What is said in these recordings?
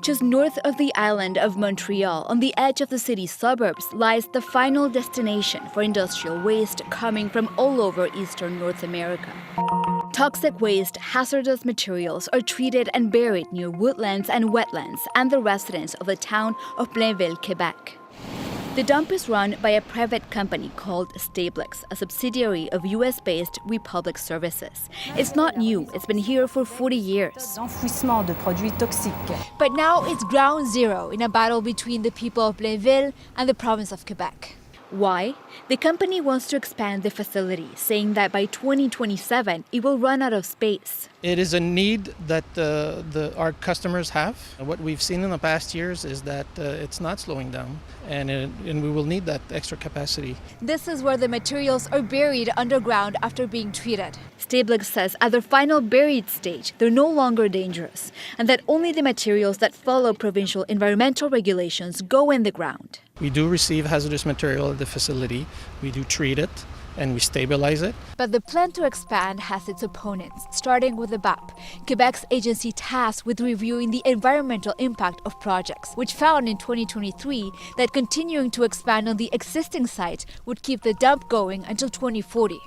Just north of the island of Montreal, on the edge of the city's suburbs, lies the final destination for industrial waste coming from all over eastern North America. Toxic waste, hazardous materials are treated and buried near woodlands and wetlands and the residents of the town of Blainville, Quebec. The dump is run by a private company called Stablex, a subsidiary of US-based Republic Services. It's not new, it's been here for 40 years. But now it's ground zero in a battle between the people of Blainville and the province of Quebec. Why? The company wants to expand the facility, saying that by 2027 it will run out of space. It is a need that our customers have. What we've seen in the past years is that it's not slowing down, and we will need that extra capacity. This is where the materials are buried underground after being treated. Stablex says at their final buried stage, they're no longer dangerous, and that only the materials that follow provincial environmental regulations go in the ground. We do receive hazardous material at the facility. We do treat it and we stabilize it. But the plan to expand has its opponents, starting with the BAP, Quebec's agency tasked with reviewing the environmental impact of projects, which found in 2023 that continuing to expand on the existing site would keep the dump going until 2040.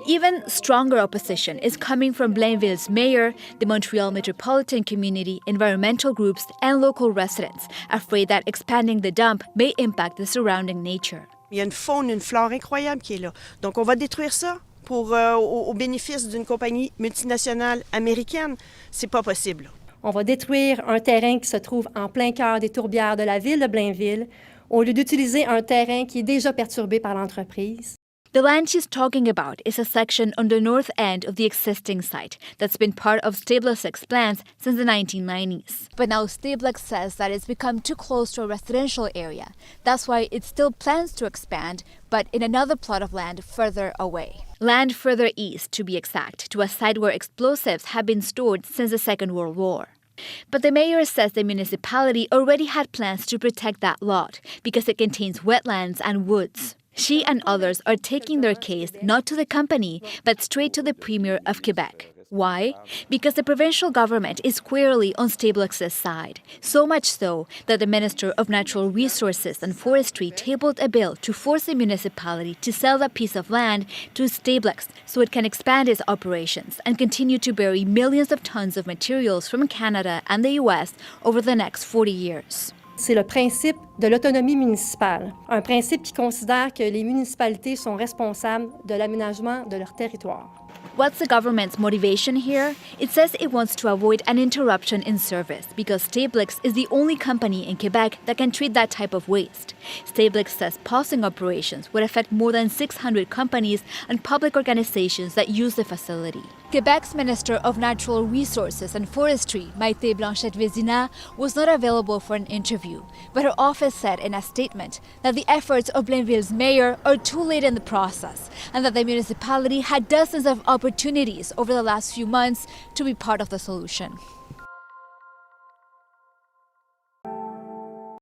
Even stronger opposition is coming from Blainville's mayor, the Montreal metropolitan community, environmental groups, and local residents, afraid that expanding the dump may impact the surrounding nature. Il y a une faune, une flore incroyable qui est là. Donc on va détruire ça au bénéfice d'une compagnie multinationale américaine. C'est pas possible. On va détruire un terrain qui se trouve en plein cœur des tourbières de la ville de Blainville, au lieu d'utiliser un terrain qui est déjà perturbé par l'entreprise. The land she's talking about is a section on the north end of the existing site that's been part of Stablex's plans since the 1990s. But now Stablex says that it's become too close to a residential area. That's why it still plans to expand, but in another plot of land further away. Land further east, to be exact, to a site where explosives have been stored since the Second World War. But the mayor says the municipality already had plans to protect that lot because it contains wetlands and woods. She and others are taking their case not to the company, but straight to the Premier of Quebec. Why? Because the provincial government is squarely on Stablex's side. So much so that the Minister of Natural Resources and Forestry tabled a bill to force the municipality to sell that piece of land to Stablex so it can expand its operations and continue to bury millions of tons of materials from Canada and the US over the next 40 years. C'est le principe de l'autonomie municipale, un principe qui considère que les municipalités sont responsables de l'aménagement de leur territoire. What's the government's motivation here? It says it wants to avoid an interruption in service because Stablex is the only company in Quebec that can treat that type of waste. Stablex says pausing operations would affect more than 600 companies and public organizations that use the facility. Quebec's Minister of Natural Resources and Forestry, Maïté Blanchette-Vézina, was not available for an interview, but her office said in a statement that the efforts of Blainville's mayor are too late in the process and that the municipality had dozens of opportunities over the last few months to be part of the solution.